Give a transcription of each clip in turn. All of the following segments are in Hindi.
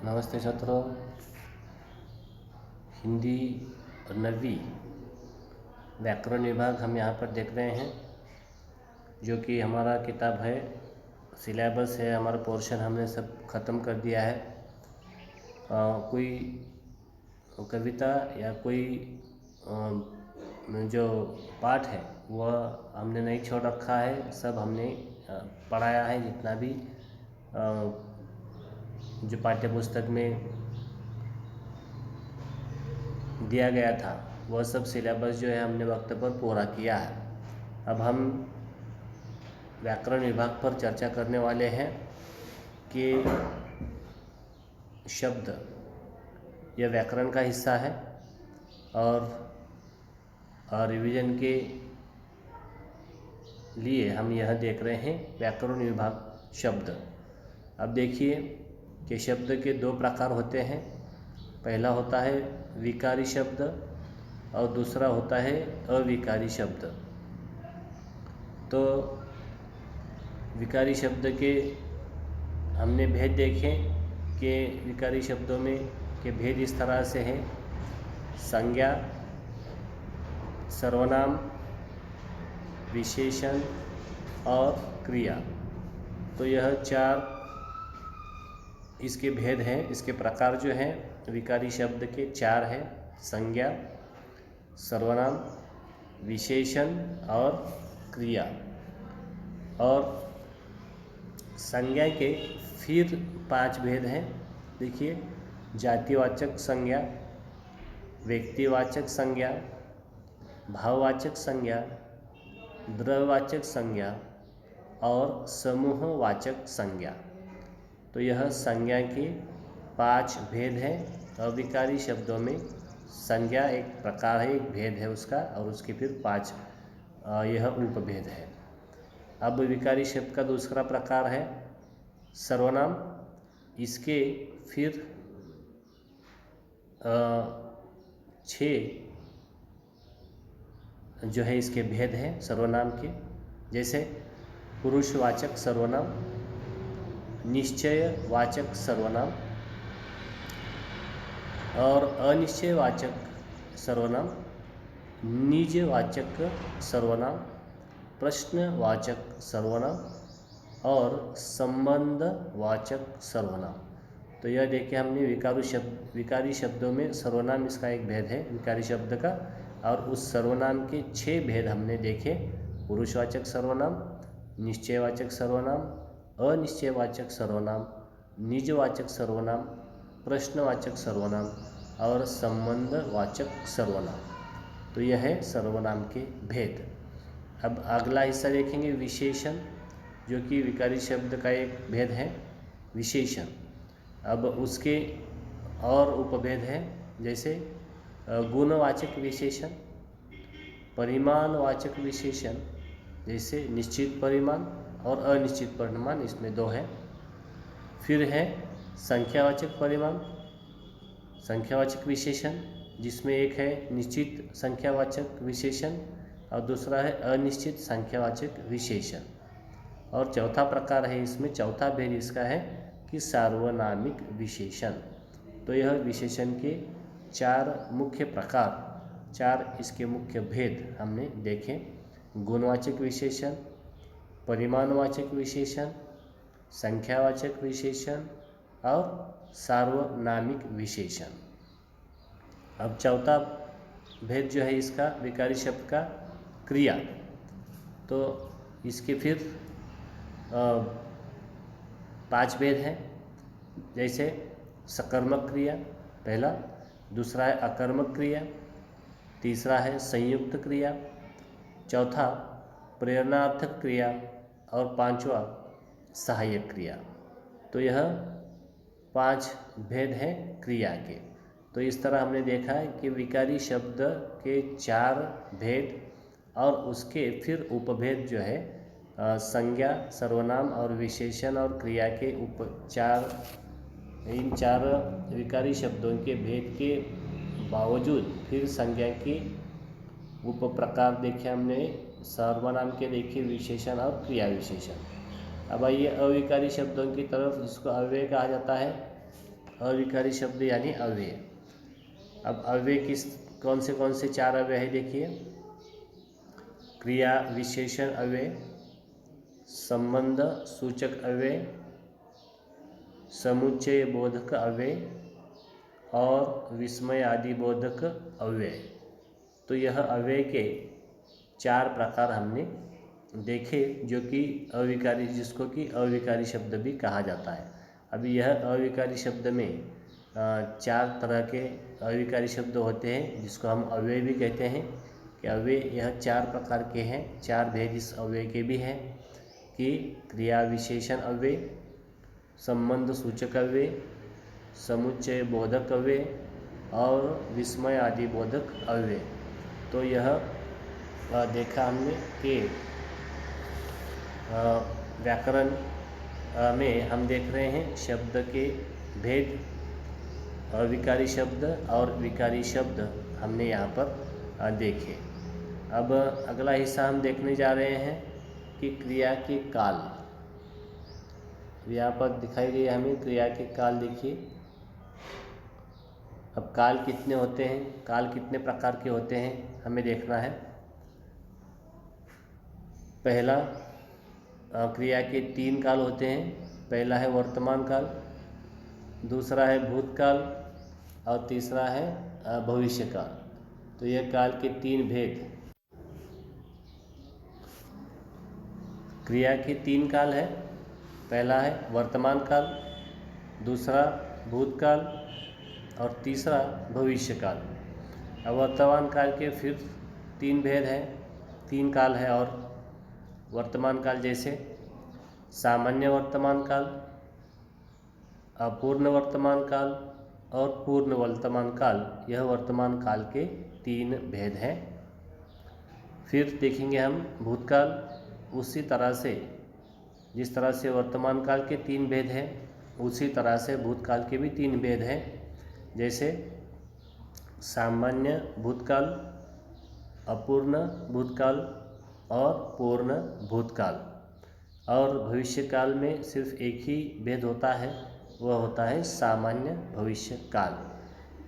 नमस्ते छात्रों, हिंदी और नवी व्याकरण विभाग हम यहाँ पर देख रहे हैं, जो कि हमारा किताब है, सिलेबस है, हमारा पोर्शन हमने सब ख़त्म कर दिया है। कोई कविता या कोई जो पाठ है वह हमने नहीं छोड़ रखा है, सब हमने पढ़ाया है। जितना भी जो पाठ्य पुस्तक में दिया गया था वह सब सिलेबस जो है हमने वक्त पर पूरा किया है। अब हम व्याकरण विभाग पर चर्चा करने वाले हैं कि शब्द यह व्याकरण का हिस्सा है और रिवीजन के लिए हम यह देख रहे हैं व्याकरण विभाग शब्द। अब देखिए कि शब्द के दो प्रकार होते हैं। पहला होता है विकारी शब्द और दूसरा होता है अविकारी शब्द। तो विकारी शब्द के हमने भेद देखे कि विकारी शब्दों में के भेद इस तरह से है: संज्ञा, सर्वनाम, विशेषण और क्रिया। तो यह चार इसके भेद हैं। इसके प्रकार जो हैं विकारी शब्द के चार हैं: संज्ञा, सर्वनाम, विशेषण और क्रिया। और संज्ञा के फिर पांच भेद हैं। देखिए, जातिवाचक संज्ञा, व्यक्तिवाचक संज्ञा, भाववाचक संज्ञा, द्रव्यवाचक संज्ञा और समूहवाचक संज्ञा। तो यह संज्ञा के पांच भेद हैं। अविकारी शब्दों में संज्ञा एक प्रकार है, एक भेद है उसका, और उसके फिर पांच यह उपभेद है। अब विकारी शब्द का दूसरा प्रकार है सर्वनाम। इसके फिर छः जो है इसके भेद हैं सर्वनाम के, जैसे पुरुषवाचक सर्वनाम, निश्चयवाचक सर्वनाम और अनिश्चयवाचक सर्वनाम, निजवाचक सर्वनाम, प्रश्नवाचक सर्वनाम और संबंधवाचक सर्वनाम। तो यह देखिए हमने विकारी शब्दों में सर्वनाम इसका एक भेद है विकारी शब्द का, और उस सर्वनाम के छह भेद हमने देखे: पुरुषवाचक सर्वनाम, निश्चयवाचक सर्वनाम, अनिश्चयवाचक सर्वनाम, निजवाचक सर्वनाम, प्रश्नवाचक सर्वनाम और संबंधवाचक सर्वनाम। तो यह है सर्वनाम के भेद। अब अगला हिस्सा देखेंगे विशेषण, जो कि विकारी शब्द का एक भेद है विशेषण। अब उसके और उपभेद हैं, जैसे गुणवाचक विशेषण, परिमाणवाचक विशेषण, जैसे निश्चित परिमाण और अनिश्चित परिमाण, इसमें दो हैं। फिर है संख्यावाचक परिमाण, संख्यावाचक विशेषण, जिसमें एक है निश्चित संख्यावाचक विशेषण और दूसरा है अनिश्चित संख्यावाचक विशेषण। और चौथा प्रकार है इसमें, चौथा भेद इसका है कि सार्वनामिक विशेषण। तो यह विशेषण के चार मुख्य प्रकार, चार इसके मुख्य भेद हमने देखे: गुणवाचक विशेषण, परिमाणवाचक विशेषण, संख्यावाचक विशेषण और सार्वनामिक विशेषण। अब चौथा भेद जो है इसका विकारी शब्द का क्रिया। तो इसके फिर पांच भेद हैं, जैसे सकर्मक क्रिया पहला, दूसरा है अकर्मक क्रिया, तीसरा है संयुक्त क्रिया, चौथा प्रेरणार्थक क्रिया और पांचवा सहायक क्रिया। तो यह पांच भेद हैं क्रिया के। तो इस तरह हमने देखा है कि विकारी शब्द के चार भेद और उसके फिर उपभेद जो है संज्ञा, सर्वनाम और विशेषण और क्रिया के इन चार विकारी शब्दों के भेद के बावजूद फिर संज्ञा के उप प्रकार देखे हमने, सर्वनाम के देखे, विशेषण और क्रिया विशेषण। अब आइए अविकारी शब्दों की तरफ, जिसको अव्यय कहा जाता है। अविकारी शब्द यानी अव्यय। अब अव्यय कौन से 4 अव्यय है देखिए। क्रिया विशेषण अव्यय, संबंध सूचक अव्यय, समुच्चय बोधक अव्यय और विस्मय आदि बोधक अव्यय। तो यह अव्यय के 4 प्रकार हमने देखे, जो कि अविकारी, जिसको कि अविकारी शब्द भी कहा जाता है। अभी यह अविकारी शब्द में 4 तरह के अविकारी शब्द होते हैं, जिसको हम अव्यय भी कहते हैं। कि अव्यय यह 4 प्रकार के हैं, 4 भेद इस अव्यय के भी हैं कि क्रिया विशेषण अव्यय, संबंध सूचक अव्यय, समुच्चय बोधक अव्यय और विस्मय आदि बोधक अव्यय। तो यह देखा हमने कि व्याकरण में हम देख रहे हैं शब्द के भेद, अविकारी शब्द और विकारी शब्द हमने यहाँ पर देखे। अब अगला हिस्सा हम देखने जा रहे हैं कि क्रिया के काल। यहाँ पर दिखाई गई हमें क्रिया के काल, देखिए। अब काल कितने होते हैं, काल कितने प्रकार के होते हैं हमें देखना है। पहला, क्रिया के 3 काल होते हैं। पहला है वर्तमान काल, दूसरा है भूतकाल और तीसरा है भविष्य काल। तो यह काल के 3 भेद। क्रिया के 3 काल है। पहला है वर्तमान काल, दूसरा भूतकाल और तीसरा भविष्य काल। अब वर्तमान काल के फिर 3 भेद हैं, 3 काल है। और वर्तमान काल जैसे सामान्य वर्तमान काल, अपूर्ण वर्तमान काल और पूर्ण वर्तमान काल, यह वर्तमान काल के 3 भेद हैं। फिर देखेंगे हम भूतकाल। उसी तरह से जिस तरह से वर्तमान काल के 3 भेद हैं, उसी तरह से भूतकाल के भी 3 भेद हैं। जैसे सामान्य भूतकाल, अपूर्ण भूतकाल और पूर्ण भूतकाल। और भविष्य काल में सिर्फ एक ही भेद होता है, वह होता है सामान्य भविष्य काल।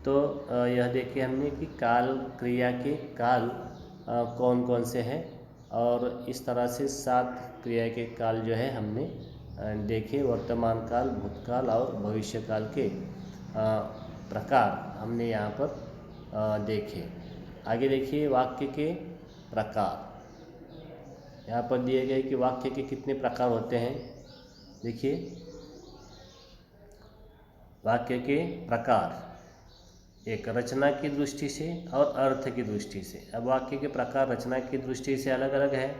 तो यह देखे हमने कि काल, क्रिया के काल कौन कौन से हैं, और इस तरह से 7 क्रिया के काल जो है हमने देखे। वर्तमान काल, भूतकाल और भविष्य काल के प्रकार हमने यहाँ पर देखे। आगे देखिए वाक्य के प्रकार। यहाँ पर दिए गए कि वाक्य के कितने प्रकार होते हैं। देखिए वाक्य के प्रकार, एक रचना की दृष्टि से और अर्थ की दृष्टि से। अब वाक्य के प्रकार रचना की दृष्टि से अलग अलग है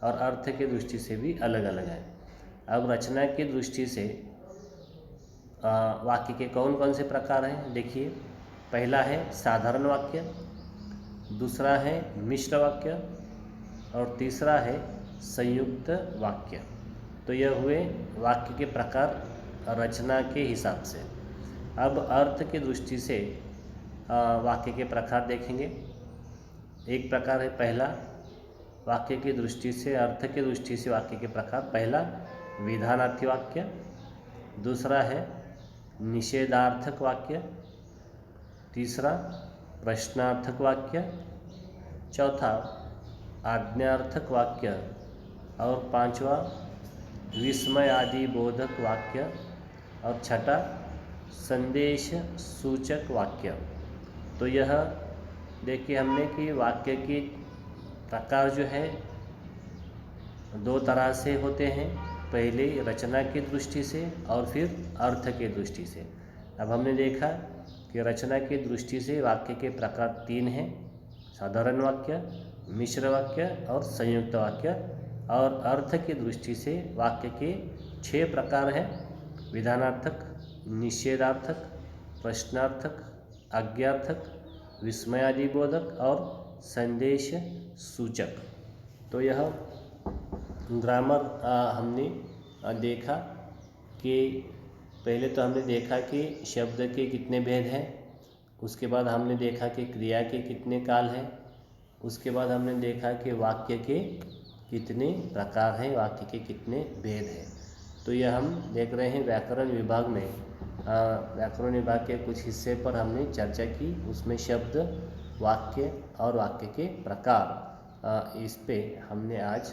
और अर्थ की दृष्टि से भी अलग अलग है। अब रचना की दृष्टि से वाक्य के कौन कौन से प्रकार हैं देखिए। पहला है साधारण वाक्य, दूसरा है मिश्र वाक्य और तीसरा है संयुक्त वाक्य। तो यह हुए वाक्य के प्रकार रचना के हिसाब से। अब अर्थ की दृष्टि से वाक्य के प्रकार देखेंगे। एक प्रकार है पहला, वाक्य की दृष्टि से, अर्थ की दृष्टि से वाक्य के प्रकार। पहला विधानार्थी वाक्य, दूसरा है निषेधार्थक वाक्य, तीसरा प्रश्नार्थक वाक्य, चौथा आज्ञार्थक वाक्य और पांचवा विस्मय आदि बोधक वाक्य और छठा संदेश सूचक वाक्य। तो यह देखिए हमने कि वाक्य के प्रकार जो है 2 तरह से होते हैं, पहले रचना की दृष्टि से और फिर अर्थ की दृष्टि से। अब हमने देखा कि रचना की दृष्टि से वाक्य के प्रकार 3 हैं, साधारण वाक्य, मिश्र वाक्य और संयुक्त वाक्य। और अर्थ की दृष्टि से वाक्य के 6 प्रकार हैं, विधानार्थक, निषेधार्थक, प्रश्नार्थक, आज्ञार्थक, विस्मयादिबोधक और संदेश सूचक। तो यह ग्रामर हमने देखा कि पहले तो हमने देखा कि शब्द के कितने भेद हैं, उसके बाद हमने देखा कि क्रिया के कितने काल हैं, उसके बाद हमने देखा कि वाक्य के कितने प्रकार हैं, वाक्य के कितने भेद हैं। तो यह हम देख रहे हैं व्याकरण विभाग में व्याकरण विभाग के कुछ हिस्से पर हमने चर्चा की, उसमें शब्द, वाक्य और वाक्य के प्रकार, इस पे हमने आज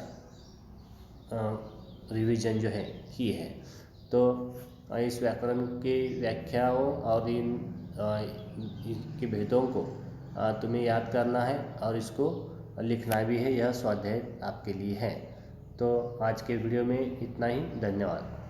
रिवीजन जो है की है। तो इस व्याकरण के व्याख्याओं और इनके भेदों को तुम्हें याद करना है और इसको लिखना भी है। यह स्वाध्याय आपके लिए है। तो आज के वीडियो में इतना ही। धन्यवाद।